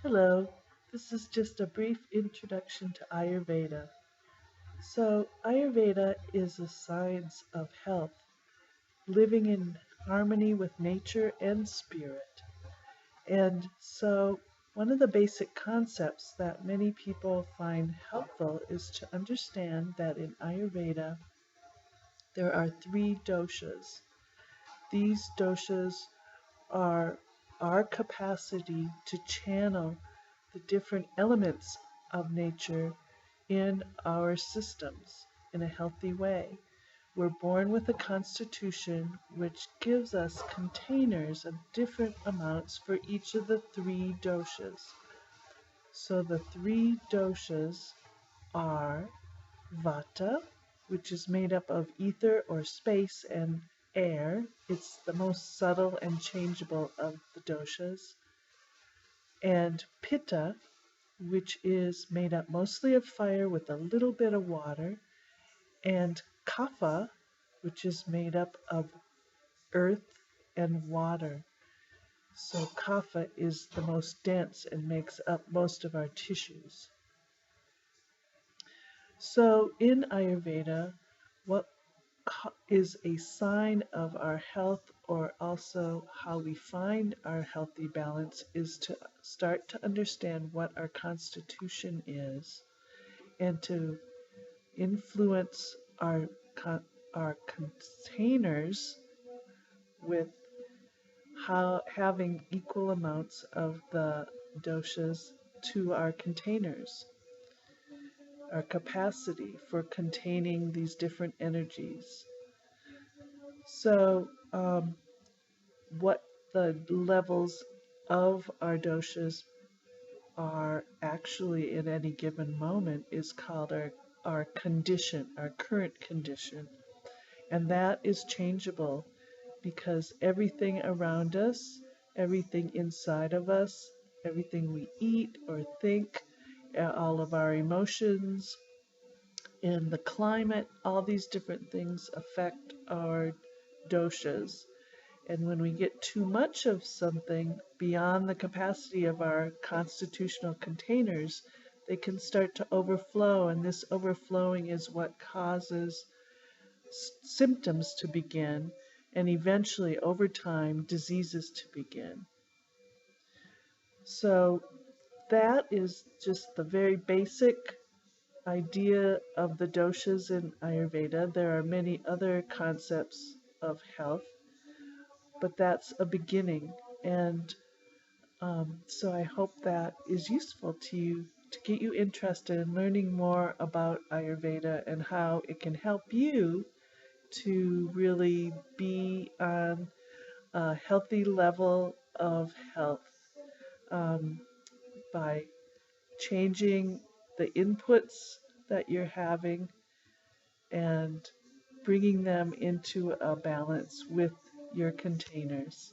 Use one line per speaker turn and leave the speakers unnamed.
Hello, this is just a brief introduction to Ayurveda. So, Ayurveda is a science of health, living in harmony with nature and spirit. And so, one of the basic concepts that many people find helpful is to understand that in Ayurveda there are three doshas. These doshas are our capacity to channel the different elements of nature in our systems in a healthy way. We're born with a constitution which gives us containers of different amounts for each of the three doshas. So the three doshas are Vata, which is made up of ether or space and air. It's the most subtle and changeable of the doshas. And Pitta, which is made up mostly of fire with a little bit of water, and Kapha, which is made up of earth and water. So Kapha is the most dense and makes up most of our tissues. So in Ayurveda, what is a sign of our health, or also how we find our healthy balance, is to start to understand what our constitution is and to influence our containers with having equal amounts of the doshas to our containers, our capacity for containing these different energies. So, what the levels of our doshas are actually in any given moment is called our condition, our current condition. And that is changeable because everything around us, everything inside of us, everything we eat or think, all of our emotions, and the climate, all these different things affect our doshas. And when we get too much of something beyond the capacity of our constitutional containers, they can start to overflow, and this overflowing is what causes symptoms to begin, and eventually, over time, diseases to begin. So, that is just the very basic idea of the doshas in Ayurveda. There are many other concepts of health, but that's a beginning. And so I hope that is useful to you to get you interested in learning more about Ayurveda and how it can help you to really be on a healthy level of health um, by changing the inputs that you're having and bringing them into a balance with your containers.